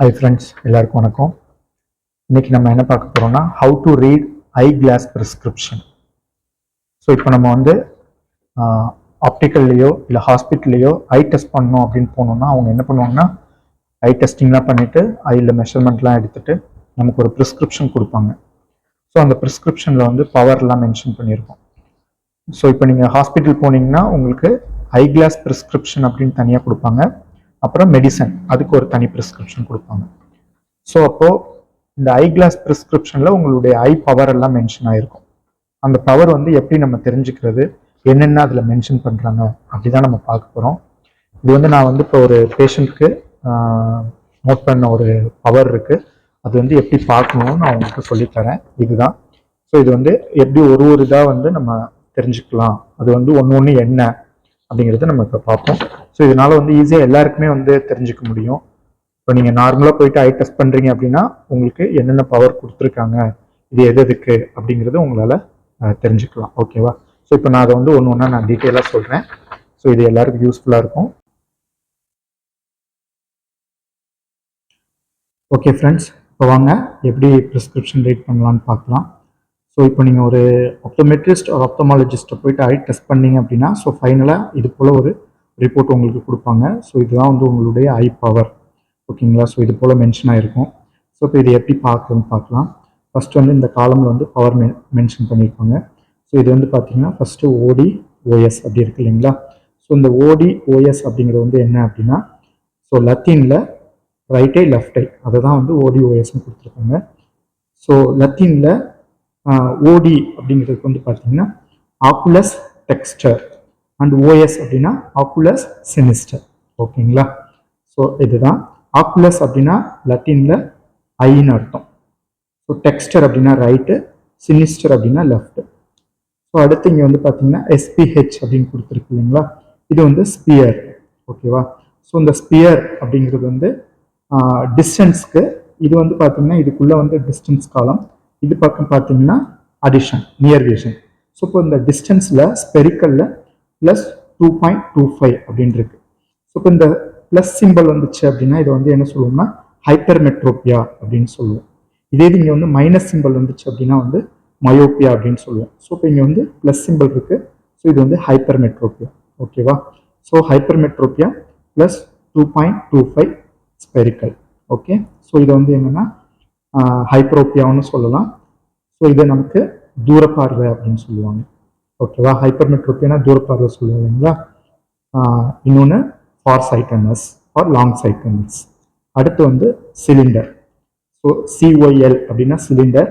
Hi friends, எல்லாருக்கும் வணக்கம். இன்னைக்கு நம்ம என்ன பார்க்க போகிறோம்னா how to read eye glass prescription. So இப்போ நம்ம வந்து ஆப்டிக்கல்லையோ இல்லை ஹாஸ்பிட்டல்லையோ ஐ டெஸ்ட் பண்ணணும் அப்படின்னு போனோம்னா அவங்க என்ன பண்ணுவாங்கன்னா ஐ டெஸ்டிங்லாம் பண்ணிவிட்டு ஐயில் மெஷர்மெண்ட்லாம் எடுத்துகிட்டு நமக்கு ஒரு ப்ரிஸ்கிரிப்ஷன் கொடுப்பாங்க. ஸோ அந்த ப்ரிஸ்கிரிப்ஷனில் வந்து பவர்லாம் மென்ஷன் பண்ணியிருக்கோம். ஸோ இப்போ நீங்கள் ஹாஸ்பிட்டல் போனீங்கன்னா உங்களுக்கு ஐ கிளாஸ் ப்ரிஸ்கிரிப்ஷன் அப்படின்னு தனியாக கொடுப்பாங்க. அப்புறம் மெடிசன், அதுக்கு ஒரு தனி ப்ரிஸ்கிரிப்ஷன் கொடுப்பாங்க. ஸோ அப்போது இந்த ஐ கிளாஸ் ப்ரிஸ்கிரிப்ஷனில் உங்களுடைய ஐ பவர் எல்லாம் மென்ஷன் ஆகிருக்கும். அந்த பவர் வந்து எப்படி நம்ம தெரிஞ்சுக்கிறது, என்னென்ன அதில் மென்ஷன் பண்ணுறாங்க அப்படி தான் நம்ம பார்க்க போகிறோம். இது வந்து நான் வந்து இப்போ ஒரு பேஷண்ட்க்கு நோட் பண்ண ஒரு பவர் இருக்குது, அது வந்து எப்படி பார்க்கணும்னு நான் உங்களுக்கு சொல்லித்தரேன். இதுதான். ஸோ இது வந்து எப்படி ஒரு இதாக வந்து நம்ம தெரிஞ்சுக்கலாம், அது வந்து ஒன்று என்ன அப்படிங்கிறத நம்ம இப்போ பார்ப்போம். ஸோ இதனால வந்து ஈஸியாக எல்லாருக்குமே வந்து தெரிஞ்சுக்க முடியும். இப்போ நீங்கள் நார்மலாக போயிட்டு ஐ டெஸ்ட் பண்ணுறீங்க அப்படின்னா உங்களுக்கு என்னென்ன பவர் கொடுத்துருக்காங்க, இது எதுக்கு அப்படிங்கிறது உங்களால் தெரிஞ்சுக்கலாம். ஓகேவா? ஸோ இப்போ நான் அதை வந்து ஒன்று ஒன்றா நான் டீட்டெயிலாக சொல்கிறேன். ஸோ இது எல்லாருக்கும் யூஸ்ஃபுல்லாக இருக்கும். ஓகே ஃப்ரெண்ட்ஸ், இப்போ வாங்க எப்படி ப்ரிஸ்கிரிப்ஷன் ரீட் பண்ணலான்னு பார்க்கலாம். ஸோ இப்போ நீங்கள் ஒரு ஆப்டோமெட்ரிஸ்ட் ஒரு ஆப்டமாலஜிஸ்ட்டை போயிட்டு ஐ டெஸ்ட் பண்ணீங்க அப்படின்னா ஸோ ஃபைனலாக இது போல் ஒரு ரிப்போர்ட் உங்களுக்கு கொடுப்பாங்க. ஸோ இதுதான் வந்து உங்களுடைய ஐ பவர். ஓகேங்களா? ஸோ இது போல் மென்ஷன் ஆகிருக்கும். ஸோ இப்போ இது எப்படி பார்க்குறதுன்னு பார்க்கலாம். ஃபஸ்ட்டு வந்து இந்த காலமில் வந்து பவர் மென்ஷன் பண்ணியிருப்பாங்க. ஸோ இது வந்து பார்த்தீங்கன்னா ஃபஸ்ட்டு ஓடி ஓஎஸ் அப்படி இருக்கு இல்லைங்களா? ஸோ இந்த ஓடி ஓஎஸ் அப்படிங்கிறது வந்து என்ன அப்படின்னா ஸோ லத்தீனில் ரைட் ஐ லெஃப்ட் ஐ அதை தான் வந்து ஓடி ஓஎஸ்ன்னு கொடுத்துருக்காங்க. ஸோ லத்தீனில் ஓடி அப்படிங்கிறதுக்கு வந்து பார்த்தீங்கன்னா ஆக்குலஸ் டெக்ஸ்டர் அண்ட் ஓஎஸ் அப்படின்னா ஆக்குலஸ் சினிஸ்டர். ஓகேங்களா? ஸோ இதுதான். ஆக்குலஸ் அப்படின்னா லத்தீனில் ஐன்னு அர்த்தம். ஸோ டெக்ஸ்டர் அப்படின்னா ரைட்டு, சினிஸ்டர் அப்படின்னா லெஃப்ட். ஸோ அடுத்து இங்கே வந்து பார்த்தீங்கன்னா எஸ்பிஹெச் அப்படின்னு கொடுத்துருக்கு இல்லைங்களா? இது வந்து ஸ்பியர். ஓகேவா? ஸோ இந்த ஸ்பியர் அப்படிங்கிறது வந்து டிஸ்டன்ஸ்க்கு, இது வந்து பார்த்தீங்கன்னா இதுக்குள்ளே வந்து டிஸ்டன்ஸ் காலம், இது பக்கம் பார்த்தீங்கன்னா அடிஷன், நியர் விஷன். ஸோ இப்போ இந்த டிஸ்டன்ஸில் ஸ்பெரிக்கலில் ப்ளஸ் 2.25 அப்படின்னு இருக்கு. ஸோ இப்போ இந்த ப்ளஸ் சிம்பிள் வந்துச்சு அப்படின்னா இதை வந்து என்ன சொல்லுவோம்னா ஹைப்பர்மெட்ரோபியா அப்படின்னு சொல்லுவோம். இதே இங்கே வந்து மைனஸ் சிம்பிள் வந்துச்சு அப்படின்னா வந்து மயோப்பியா அப்படின்னு சொல்லுவோம். ஸோ இப்போ இங்கே வந்து ப்ளஸ் சிம்பிள் இருக்கு. ஸோ இது வந்து ஹைப்பர்மெட்ரோபியா. ஓகேவா? So hypermetropia plus 2.25 spherical. Okay. So இதை வந்து என்னன்னா ஹைப்பரோப்பியான்னு சொல்லலாம். ஸோ இதை நமக்கு தூரப்பார்வை அப்படின்னு சொல்லுவாங்க. ஓகேவா? ஹைப்பர்மெட்ரோப்பியானா தூரப்பார்வை சொல்லுவாங்க இல்லைங்களா? இன்னொன்று ஃபார் சைட்டனஸ் ஆர் லாங் சைட்டனஸ். அடுத்து வந்து சிலிண்டர். ஸோ சிஒஎல் அப்படின்னா சிலிண்டர்.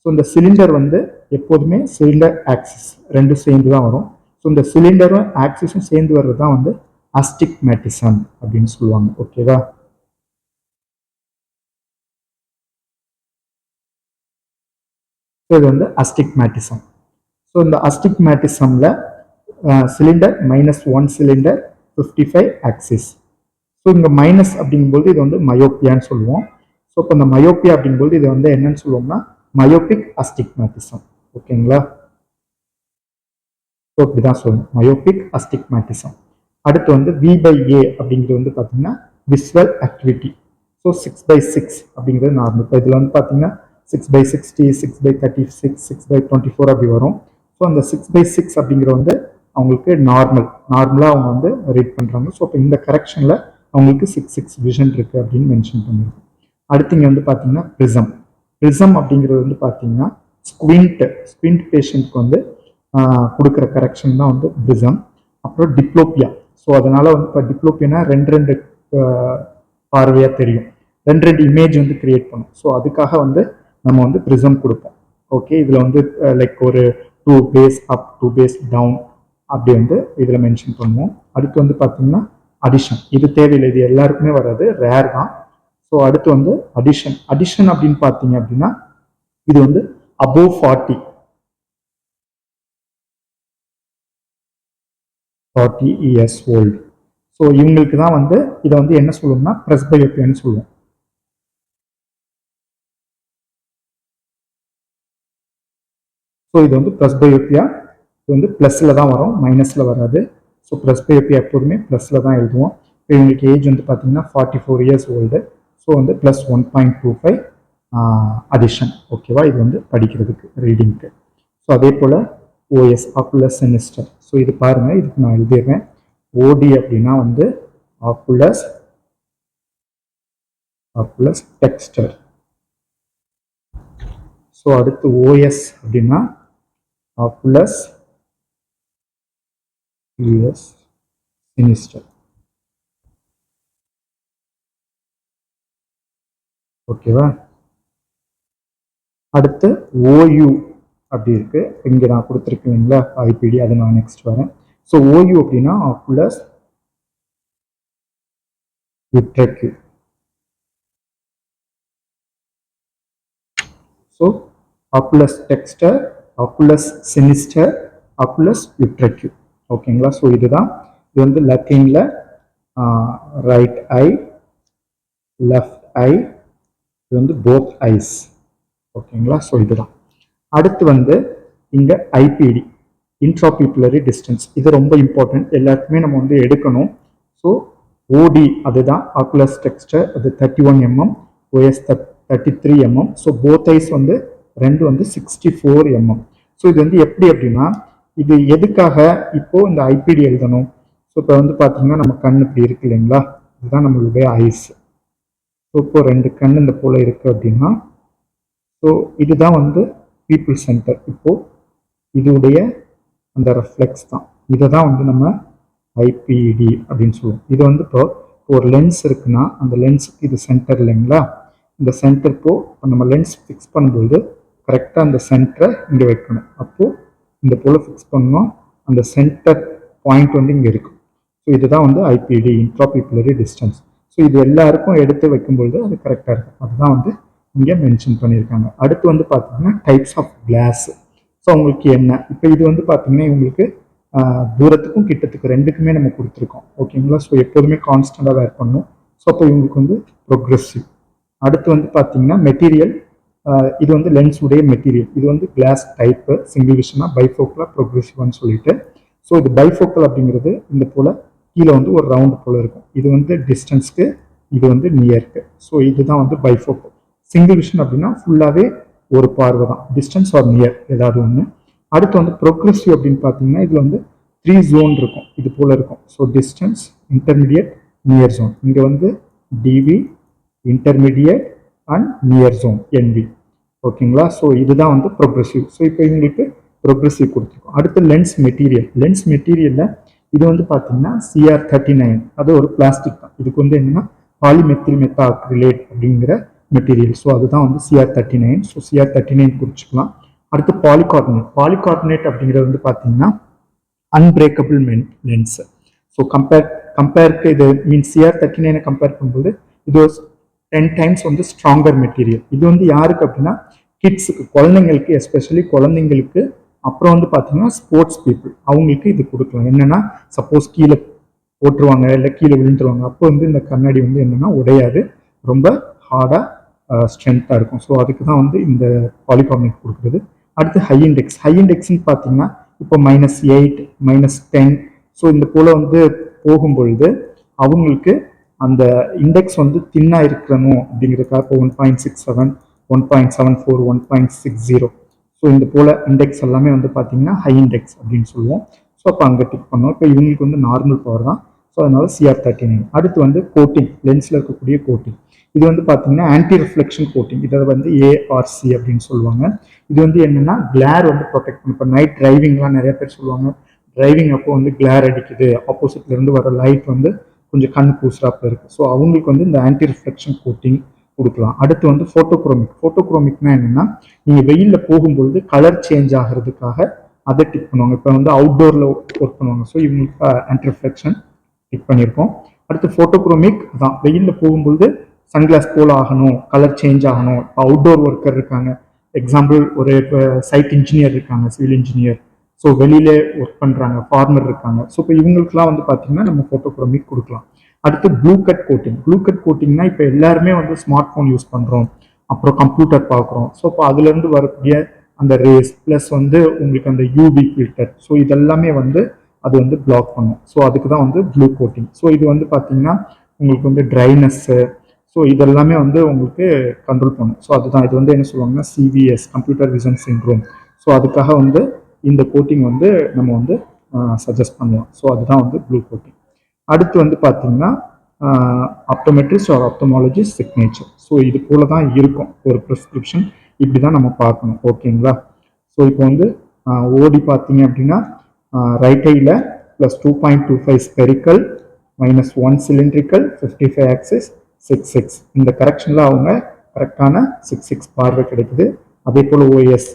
ஸோ இந்த சிலிண்டர் வந்து எப்போதுமே சிலிண்டர் ஆக்சிஸ் ரெண்டும் சேர்ந்து தான் வரும். ஸோ இந்த சிலிண்டரும் ஆக்சிஸும் சேர்ந்து வர்றது தான் வந்து அஸ்டிக்மேட்டிசம் அப்படின்னு சொல்லுவாங்க. ஓகேவா? ஸோ இது வந்து அஸ்டிக்மேட்டிசம். ஸோ இந்த அஸ்டிக்மேட்டிசமில் சிலிண்டர் -1 சிலிண்டர் 55 ஆக்சிஸ். ஸோ இங்கே மைனஸ் அப்படிங்கும்போது இது வந்து மயோப்பியான்னு சொல்லுவோம். ஸோ இப்போ இந்த மயோப்பியா அப்படிங்கும்போது இது வந்து என்னன்னு சொல்லுவோம்னா மயோபிக் அஸ்டிக்மேட்டிசம். ஓகேங்களா? ஸோ இப்படி தான் சொல்லணும், மயோபிக் அஸ்டிக்மேட்டிசம். அடுத்து வந்து V/A அப்படிங்கிறது வந்து பார்த்தீங்கன்னா விசுவல் ஆக்டிவிட்டி. ஸோ 6/6 அப்படிங்கிறது நார்மல். இப்போ இதில் வந்து பார்த்தீங்கன்னா 6/60, 6/36, 6/24 அப்படி வரும். ஸோ அந்த 6/6 அப்படிங்கிற வந்து அவங்களுக்கு நார்மலாக அவங்க வந்து ரீட் பண்ணுறாங்க. ஸோ இப்போ இந்த கரெக்ஷனில் அவங்களுக்கு 6/6 விஷன் இருக்குது அப்படின்னு மென்ஷன் பண்ணியிருக்கோம். அடுத்து இங்கே வந்து பார்த்தீங்கன்னா ப்ரிசம் அப்படிங்கிறது வந்து பார்த்தீங்கன்னா ஸ்குவிண்ட் பேஷண்ட்க்கு வந்து கொடுக்குற கரெக்ஷன் தான் வந்து ப்ரிசம். அப்புறம் டிப்ளோப்பியா. ஸோ அதனால் வந்து இப்போ டிப்ளோப்பியானா ரெண்டு பார்வையாக தெரியும், ரெண்டு இமேஜ் வந்து கிரியேட் பண்ணும். ஸோ அதுக்காக வந்து நம்ம வந்து ப்ரிசம் கொடுப்போம். ஓகே. இதில் வந்து லைக் ஒரு 2 பேஸ் அப் 2 பேஸ் டவுன் அப்படி வந்து இதில் மென்ஷன் பண்ணுவோம். அடுத்து வந்து பார்த்தீங்கன்னா அடிஷன். இது தேவையில்லை, இது எல்லாருக்குமே வராது, ரேர் தான். ஸோ அடுத்து வந்து அடிஷன் அப்படின்னு பார்த்தீங்க அப்படின்னா இது வந்து above 40 years old. ஸோ இவங்களுக்கு தான் வந்து இதை வந்து என்ன சொல்லுவோம்னா பிரஸ்பயோப்பியான்னு சொல்லுவோம். ஸோ இது வந்து பிரஸ்பயோப்பியா. இது வந்து ப்ளஸில் தான் வரும், மைனஸில் வராது. ஸோ பிரஸ்பயோப்பியா எப்போதுமே ப்ளஸில் தான் எழுதுவோம். இப்போ இவங்களுக்கு ஏஜ் வந்து பார்த்தீங்கன்னா 44 years old. ஸோ ஸோ வந்து ப்ளஸ் 1.25 அடிஷன். ஓகேவா, இது வந்து படிக்கிறதுக்கு ரீடிங்க்கு. ஸோ அதே போல் ஓஎஸ் ஆக்குலஸ் செனிஸ்டர். ஸோ இது பாருங்கள், இதுக்கு நான் எழுதிடுறேன். ஓடி அப்படின்னா வந்து ஆக்குலஸ் டெக்ஸ்டர். ஸோ அடுத்து ஓஎஸ் அப்படின்னா ஆக்குலஸ் செனிஸ்டர். ஓகேவா, அடுத்து ஓயு அப்படி இருக்கு, இங்க நான் கொடுத்துருக்கேன் இல்லைங்களா ஐபிடி, அது நான் நெக்ஸ்ட் வரேன். ஸோ ஓயு அப்படின்னா oculus uterque. So oculus dexter, oculus sinister, oculus uterque. ஓகேங்களா, ஸோ இதுதான். இது வந்து லத்தீன்ல ரைட் ஐ, லெஃப்ட் ஐ, இது வந்து போத் ஐஸ். ஓகேங்களா, ஸோ இதுதான். அடுத்து வந்து இங்க ஐபிடி, இன்ட்ராபியூப்புலரி டிஸ்டன்ஸ். இது ரொம்ப இம்பார்ட்டன்ட், எல்லாருக்குமே நம்ம வந்து எடுக்கணும். ஸோ ஓடி அதுதான் ஆக்குலஸ் டெக்ஸ்டர், அது 31 mm, OS 33 mm. So both eyes வந்து ரெண்டு வந்து 64 mm. ஸோ இது வந்து எப்படி அப்படின்னா, இது எதுக்காக இப்போ இந்த ஐபிடி எழுதணும்? ஸோ இப்போ வந்து பார்த்தீங்கன்னா நம்ம கண் இப்படி இருக்கு இல்லைங்களா, இதுதான் நம்மளுடைய ஐஸ். ஸோ இப்போ ரெண்டு கண் இந்த போல இருக்கு அப்படின்னா, ஸோ இதுதான் வந்து பீப்புள் சென்டர். இப்போ இதுடைய அந்த ரெஃப்ளெக்ஸ் தான், இதை தான் வந்து நம்ம ஐபிடி அப்படின்னு சொல்லுவோம். இது வந்து இப்போ ஒரு லென்ஸ் இருக்குன்னா அந்த லென்ஸுக்கு இது சென்டர் இல்லைங்களா, இந்த சென்டர் இப்போ நம்ம லென்ஸ் ஃபிக்ஸ் பண்ணும்போது கரெக்டாக அந்த சென்டரை இங்கே வைக்கணும். அப்போது இந்த போல் ஃபிக்ஸ் பண்ணோம், அந்த சென்டர் பாயிண்ட் வந்து இங்கே இருக்கும். ஸோ இதுதான் வந்து ஐபிடி, இன்ட்ராபியூப்புலரி டிஸ்டன்ஸ். ஸோ இது எல்லாருக்கும் எடுத்து வைக்கும்பொழுது அது கரெக்டாக இருக்கும், அதுதான் வந்து இங்கே மென்ஷன் பண்ணியிருக்காங்க. அடுத்து வந்து பார்த்தீங்கன்னா டைப்ஸ் ஆஃப் கிளாஸ். ஸோ உங்களுக்கு என்ன, இப்போ இது வந்து பார்த்தீங்கன்னா உங்களுக்கு தூரத்துக்கும் கிட்டத்துக்கு ரெண்டுக்குமே நம்ம கொடுத்துருக்கோம். ஓகேங்களா, ஸோ எப்போதுமே கான்ஸ்டண்டாக வேர் பண்ணணும். ஸோ அப்போ இவங்களுக்கு வந்து ப்ரொக்ரெசிவ். அடுத்து வந்து பார்த்தீங்கன்னா மெட்டீரியல், இது வந்து லென்ஸ் உடைய மெட்டீரியல். இது வந்து கிளாஸ் டைப்பு, சிங்கிள் விஷனா, பைஃபோக்கலா, ப்ரொக்ரெசிவ்னு சொல்லிட்டு. ஸோ இது பைஃபோக்கல் அப்படிங்கிறது இந்த போல் கீழே வந்து ஒரு ரவுண்டு போல் இருக்கும். இது வந்து டிஸ்டன்ஸ்க்கு, இது வந்து நியருக்கு. ஸோ இதுதான் வந்து பைஃபோக்கல். சிங்கிள் விஷன் அப்படின்னா ஃபுல்லாகவே ஒரு பார்வை தான், டிஸ்டன்ஸ் ஆர் நியர் ஏதாவது ஒன்று. அடுத்து வந்து ப்ரொக்ரெசிவ் அப்படின்னு பார்த்தீங்கன்னா இதில் வந்து 3 ஜோன் இருக்கும், இது போல் இருக்கும். So distance, intermediate, near zone. இங்கே வந்து TV, intermediate and near zone, NV. ஓகேங்களா, ஸோ இதுதான் வந்து ப்ரொக்ரெசிவ். ஸோ இப்போ இவங்களுக்கு ப்ரொக்ரெசிவ் கொடுத்துருக்கோம். அடுத்து லென்ஸ் மெட்டீரியல். லென்ஸ் மெட்டீரியலில் இது வந்து பார்த்தீங்கன்னா CR39, அது ஒரு பிளாஸ்டிக் தான். இதுக்கு வந்து என்னன்னா பாலிமெத்தில் மெத்தா அக்ரிலேட் அப்படிங்கிற மெட்டீரியல். ஸோ அதுதான் வந்து CR39. So CR39 குறிச்சிக்கலாம். அடுத்து பாலிகார்பனேட். பாலிகார்பனேட் அப்படிங்கிறது வந்து பார்த்தீங்கன்னா அன்பிரேக்கபிள் லென்ஸ். ஸோ கம்பேருக்கு இது மீன்ஸ் CR39 கம்பேர் பண்ணும்போது இது 10 டைம்ஸ் வந்து ஸ்ட்ராங்கர் மெட்டீரியல். இது வந்து யாருக்கு அப்படின்னா கிட்ஸுக்கு, குழந்தைங்களுக்கு, எஸ்பெஷலி குழந்தைங்களுக்கு. அப்புறம் வந்து பார்த்தீங்கன்னா ஸ்போர்ட்ஸ் பீப்புள், அவங்களுக்கு இது கொடுக்கலாம். என்னன்னா சப்போஸ் கீழே போட்டுருவாங்க இல்லை கீழே விழுந்துருவாங்க, அப்போ வந்து இந்த கண்ணாடி வந்து என்னன்னா உடையாது, ரொம்ப ஹார்டாக ஸ்ட்ரென்த்தாக இருக்கும். ஸோ அதுக்கு தான் வந்து இந்த பாலிகார்பனேட் கொடுக்குறது. அடுத்து ஹை இண்டெக்ஸ். ஹை இண்டெக்ஸ்ன்னு பார்த்தீங்கன்னா இப்போ -8, -10, ஸோ இந்த போல் வந்து போகும்பொழுது அவங்களுக்கு அந்த இண்டெக்ஸ் வந்து தின்னாக இருக்கணும் அப்படிங்கிறதுக்காக இப்போ 1.67, 1.74, 1.60. ஸோ இந்த போல் இண்டெக்ஸ் எல்லாமே வந்து பார்த்தீங்கன்னா ஹை இண்டெக்ஸ் அப்படின்னு சொல்லுவோம். ஸோ அப்போ அங்கே டிக் பண்ணோம். இப்போ இவங்களுக்கு வந்து நார்மல் பவர் தான். ஸோ அதனால CR39. அடுத்து வந்து கோட்டிங், லென்ஸில் இருக்கக்கூடிய கோட்டிங். இது வந்து பார்த்தீங்கன்னா ஆன்டி ரிஃப்ளெக்ஷன் கோட்டிங். இதை வந்து ARC அப்படின்னு சொல்லுவாங்க. இது வந்து என்னன்னா கிளார் வந்து ப்ரொடெக்ட் பண்ணும். இப்போ நைட் டிரைவிங்லாம் நிறைய பேர் சொல்லுவாங்க, டிரைவிங் அப்போ வந்து கிளார் அடிக்குது, ஆப்போசிட்ல இருந்து வர லைட் வந்து கொஞ்சம் கண் கூசுறாப்புல இருக்கு. ஸோ அவங்களுக்கு வந்து இந்த ஆன்டி ரிஃப்ளெக்ஷன் கோட்டிங் கொடுக்கலாம். அடுத்து வந்து ஃபோட்டோக்ரோமிக். ஃபோட்டோக்ரோமிக்னா என்னன்னா நீங்கள் வெயிலில் போகும்பொழுது கலர் சேஞ்ச் ஆகிறதுக்காக அதை டிக் பண்ணுவாங்க. இப்போ வந்து அவுட்டோரில் ஒர்க் பண்ணுவாங்க. ஸோ இவங்களுக்கு ஆன்டி ரிஃப்ளெக்ஷன் டிக் பண்ணியிருக்கோம். அடுத்து ஃபோட்டோக்ரோமிக் தான், வெயிலில் போகும்பொழுது சன்கிளாஸ் போல் ஆகணும், கலர் சேஞ்ச் ஆகணும். இப்போ அவுட்டோர் ஒர்க்கர் இருக்காங்க, எக்ஸாம்பிள் ஒரு இப்போ சைட் இன்ஜினியர் இருக்காங்க, சிவில் இன்ஜினியர், ஸோ வெளியிலே ஒர்க் பண்ணுறாங்க, ஃபார்மர் இருக்காங்க. ஸோ இப்போ இவங்களுக்குலாம் வந்து பார்த்தீங்கன்னா நம்ம ஃபோட்டோக்ரோமிக் கொடுக்கலாம். அடுத்து blue cut coating. Blue cut கோட்டிங்னா இப்போ எல்லாருமே வந்து ஸ்மார்ட் ஃபோன் யூஸ் பண்ணுறோம், அப்புறம் கம்ப்யூட்டர் பார்க்குறோம். ஸோ இப்போ அதுலேருந்து வரக்கூடிய அந்த ரேஸ் ப்ளஸ் வந்து உங்களுக்கு அந்த UV ஃபில்டர், ஸோ இதெல்லாமே வந்து அது வந்து பிளாக் பண்ணும். ஸோ அதுக்கு தான் வந்து ப்ளூ கோட்டிங். ஸோ இது வந்து பார்த்தீங்கன்னா உங்களுக்கு வந்து ட்ரைனஸ்ஸு, ஸோ ஸோ இதெல்லாமே வந்து உங்களுக்கு கண்ட்ரோல் பண்ணும். ஸோ அதுதான் இது வந்து என்ன சொல்லுவாங்கன்னா CVS, computer vision syndrome. So அதுக்காக வந்து இந்த கோட்டிங் வந்து நம்ம வந்து சஜஸ்ட் பண்ணலாம். ஸோ அதுதான் வந்து ப்ளூ கோட்டிங். அடுத்து வந்து பார்த்தீங்கன்னா ஆப்டோமெட்ரிஸ்ட் ஆர் ஆப்டமாலஜிஸ்ட் சிக்னேச்சர். ஸோ இது போல தான் இருக்கும் ஒரு ப்ரிஸ்கிரிப்ஷன். இப்படி தான் நம்ம பார்க்கணும். ஓகேங்களா? ஸோ இப்போ வந்து ஓடி பார்த்தீங்க அப்படின்னா ரைட் ஐயில் plus 2.25 spherical minus 1 cylindrical 55 axis 6 இந்த கரெக்ஷனில் அவங்க கரெக்டான 6 பார்வை கிடைக்குது. அதே போல் ஓஎஸ்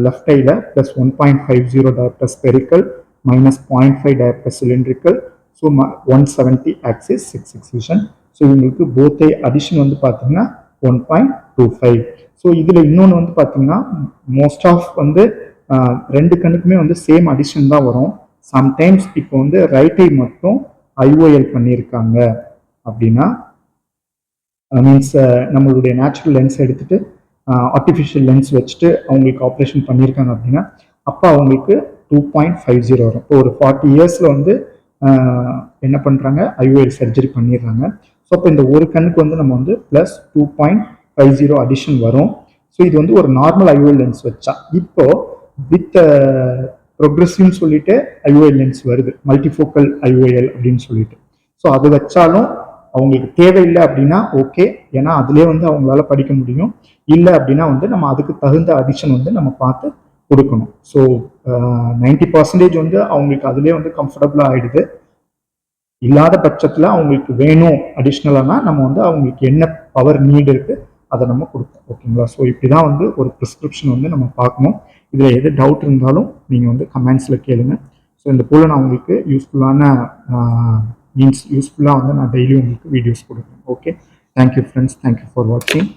லெஃப்ட் ஐயில் plus 1.50 dioptre spherical minus 0.5 dioptre cylindrical. So 170 axis 6 vision. So இவங்களுக்கு போத் ஐ அடிஷன் வந்து பார்த்தீங்கன்னா 1.25. ஸோ இதில் இன்னொன்று வந்து பார்த்தீங்கன்னா மோஸ்ட் ஆஃப் வந்து ரெண்டு கண்ணுக்குமே வந்து சேம் அடிஷன் தான் வரும். சம்டைம்ஸ் இப்போ வந்து ரைட் ஐ மட்டும் ஐஓஎல் பண்ணியிருக்காங்க அப்படின்னா மீன்ஸ் நம்மளுடைய நேச்சுரல் லென்ஸ் எடுத்துட்டு ஆர்டிஃபிஷியல் லென்ஸ் வச்சுட்டு அவங்களுக்கு ஆப்ரேஷன் பண்ணியிருக்காங்க அப்படின்னா அப்போ அவங்களுக்கு 2.50 வரும். இப்போ ஒரு 40 இயர்ஸில் வந்து என்ன பண்ணுறாங்க, ஐஓஎல் சர்ஜரி பண்ணிடுறாங்க. ஸோ அப்போ இந்த ஒரு கண்ணுக்கு வந்து நம்ம வந்து ப்ளஸ் 2.50 அடிஷன் வரும். ஸோ இது வந்து ஒரு நார்மல் ஐஓஎல் லென்ஸ் வச்சா. இப்போ வித் ப்ரொக்ரெசிவ்னு சொல்லிட்டு ஐஓஎல் லென்ஸ் வருது, மல்டிஃபோக்கல் ஐஓஎல் அப்படின்னு சொல்லிட்டு. ஸோ அது வச்சாலும் அவங்களுக்கு தேவையில்லை அப்படின்னா ஓகே, ஏன்னா அதுலேயே வந்து அவங்களால படிக்க முடியும். இல்லை அப்படின்னா வந்து நம்ம அதுக்கு தகுந்த அடிஷன் வந்து நம்ம பார்த்து கொடுக்கணும். ஸோ 90% வந்து அவங்களுக்கு அதுலேயே வந்து கம்ஃபர்டபுளாக ஆகிடுது. இல்லாத பட்சத்தில் அவங்களுக்கு வேணும் அடிஷ்னலானா நம்ம வந்து அவங்களுக்கு என்ன பவர் நீடு இருக்குது அதை நம்ம கொடுப்போம். ஓகேங்களா? ஸோ இப்படி தான் வந்து ஒரு ப்ரிஸ்கிரிப்ஷன் வந்து நம்ம பார்க்கணும். இதில் எது டவுட் இருந்தாலும் நீங்கள் வந்து கமெண்ட்ஸில் கேளுங்க. ஸோ இந்த போல் நான் உங்களுக்கு யூஸ்ஃபுல்லாக வந்து நான் டெய்லி உங்களுக்கு வீடியோஸ் கொடுக்குறேன். Okay, thank you friends, thank you for வாட்சிங்.